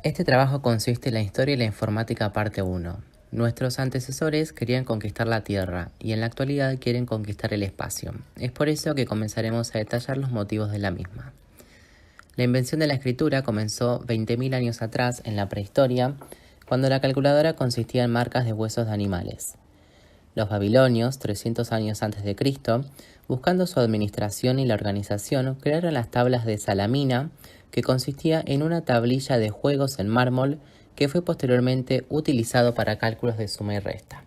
Este trabajo consiste en la historia y la informática parte 1. Nuestros antecesores querían conquistar la Tierra y en la actualidad quieren conquistar el espacio. Es por eso que comenzaremos a detallar los motivos de la misma. La invención de la escritura comenzó 20.000 años atrás, en la prehistoria, cuando la calculadora consistía en marcas de huesos de animales. Los babilonios, 300 años antes de Cristo, buscando su administración y la organización, crearon las tablas de Salamina, que consistía en una tablilla de juegos en mármol que fue posteriormente utilizado para cálculos de suma y resta.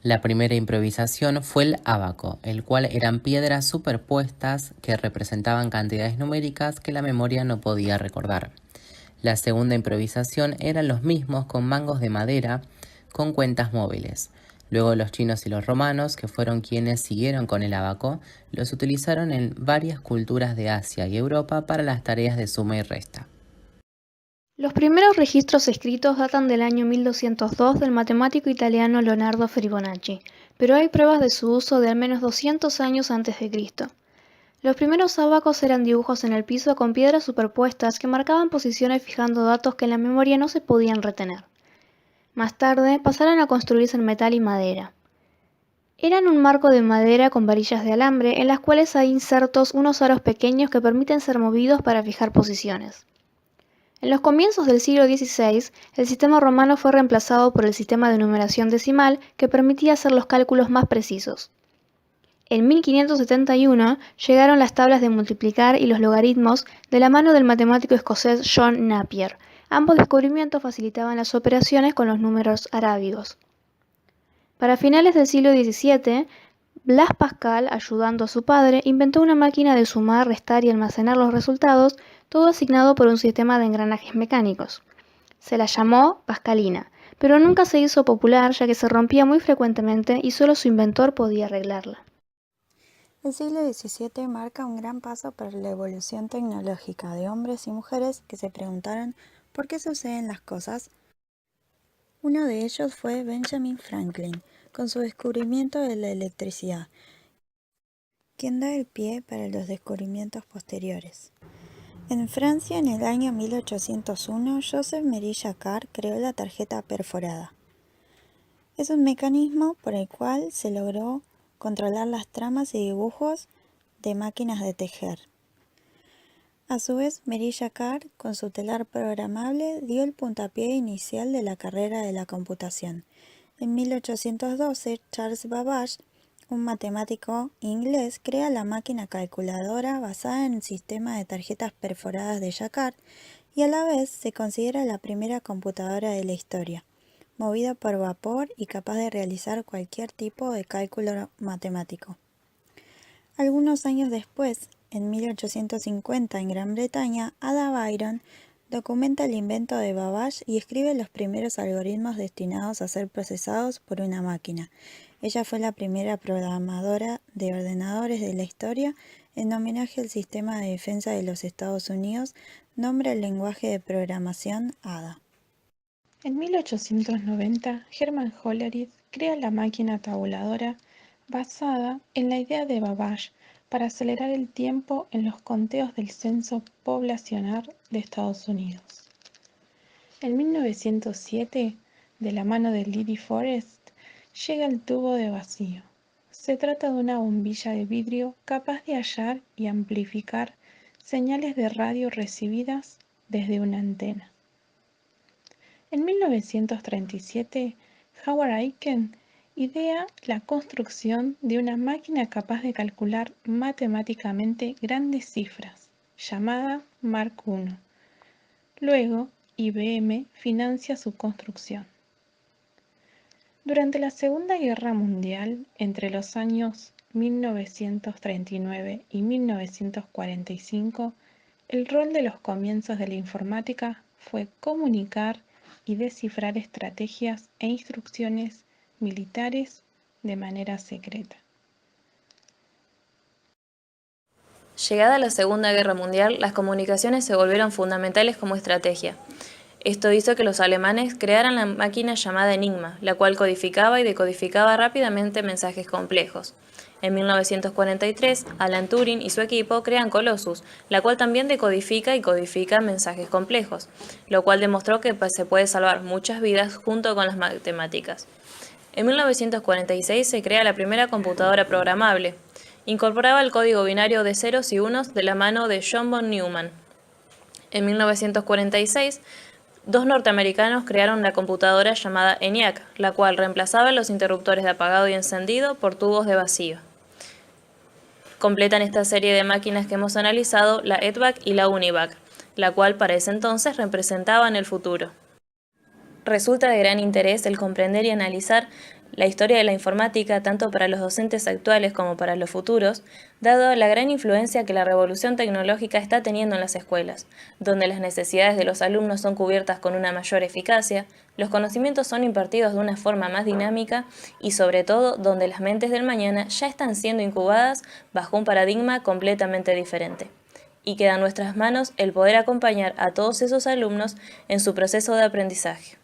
La primera improvisación fue el ábaco, el cual eran piedras superpuestas que representaban cantidades numéricas que la memoria no podía recordar. La segunda improvisación eran los mismos con mangos de madera con cuentas móviles. Luego los chinos y los romanos, que fueron quienes siguieron con el ábaco, los utilizaron en varias culturas de Asia y Europa para las tareas de suma y resta. Los primeros registros escritos datan del año 1202 del matemático italiano Leonardo Fibonacci, pero hay pruebas de su uso de al menos 200 años antes de Cristo. Los primeros ábacos eran dibujos en el piso con piedras superpuestas que marcaban posiciones fijando datos que en la memoria no se podían retener. Más tarde pasaron a construirse en metal y madera. Eran un marco de madera con varillas de alambre en las cuales hay insertos unos aros pequeños que permiten ser movidos para fijar posiciones. En los comienzos del siglo XVI, el sistema romano fue reemplazado por el sistema de numeración decimal que permitía hacer los cálculos más precisos. En 1571 llegaron las tablas de multiplicar y los logaritmos de la mano del matemático escocés John Napier. Ambos descubrimientos facilitaban las operaciones con los números arábigos. Para finales del siglo XVII, Blas Pascal, ayudando a su padre, inventó una máquina de sumar, restar y almacenar los resultados, todo asignado por un sistema de engranajes mecánicos. Se la llamó Pascalina, pero nunca se hizo popular ya que se rompía muy frecuentemente y solo su inventor podía arreglarla. El siglo XVII marca un gran paso para la evolución tecnológica de hombres y mujeres que se preguntaron por qué suceden las cosas. Uno de ellos fue Benjamin Franklin, con su descubrimiento de la electricidad, quien da el pie para los descubrimientos posteriores. En Francia, en el año 1801, Joseph Marie Jacquard creó la tarjeta perforada. Es un mecanismo por el cual se logró controlar las tramas y dibujos de máquinas de tejer. A su vez, Marie Jacquard, con su telar programable, dio el puntapié inicial de la carrera de la computación. En 1812, Charles Babbage, un matemático inglés, crea la máquina calculadora basada en el sistema de tarjetas perforadas de Jacquard y a la vez se considera la primera computadora de la historia, movida por vapor y capaz de realizar cualquier tipo de cálculo matemático. Algunos años después, en 1850 en Gran Bretaña, Ada Byron documenta el invento de Babbage y escribe los primeros algoritmos destinados a ser procesados por una máquina. Ella fue la primera programadora de ordenadores de la historia. En homenaje al Sistema de Defensa de los Estados Unidos, nombra el lenguaje de programación Ada. En 1890, Hermann Hollerith crea la máquina tabuladora basada en la idea de Babbage para acelerar el tiempo en los conteos del censo poblacional de Estados Unidos. En 1907, de la mano de Lydie Forrest, llega el tubo de vacío. Se trata de una bombilla de vidrio capaz de hallar y amplificar señales de radio recibidas desde una antena. En 1937, Howard Aiken idea la construcción de una máquina capaz de calcular matemáticamente grandes cifras, llamada Mark I. Luego, IBM financia su construcción. Durante la Segunda Guerra Mundial, entre los años 1939 y 1945, el rol de los comienzos de la informática fue comunicar y descifrar estrategias e instrucciones militares de manera secreta. Llegada la Segunda Guerra Mundial, las comunicaciones se volvieron fundamentales como estrategia. Esto hizo que los alemanes crearan la máquina llamada Enigma, la cual codificaba y decodificaba rápidamente mensajes complejos. En 1943, Alan Turing y su equipo crean Colossus, la cual también decodifica y codifica mensajes complejos, lo cual demostró que se puede salvar muchas vidas junto con las matemáticas. En 1946 se crea la primera computadora programable. Incorporaba el código binario de ceros y unos de la mano de John von Neumann. En 1946, dos norteamericanos crearon la computadora llamada ENIAC, la cual reemplazaba los interruptores de apagado y encendido por tubos de vacío. Completan esta serie de máquinas que hemos analizado la EDVAC y la UNIVAC, la cual para ese entonces representaban el futuro. Resulta de gran interés el comprender y analizar la historia de la informática tanto para los docentes actuales como para los futuros, dado la gran influencia que la revolución tecnológica está teniendo en las escuelas, donde las necesidades de los alumnos son cubiertas con una mayor eficacia, los conocimientos son impartidos de una forma más dinámica y sobre todo donde las mentes del mañana ya están siendo incubadas bajo un paradigma completamente diferente. Y queda en nuestras manos el poder acompañar a todos esos alumnos en su proceso de aprendizaje.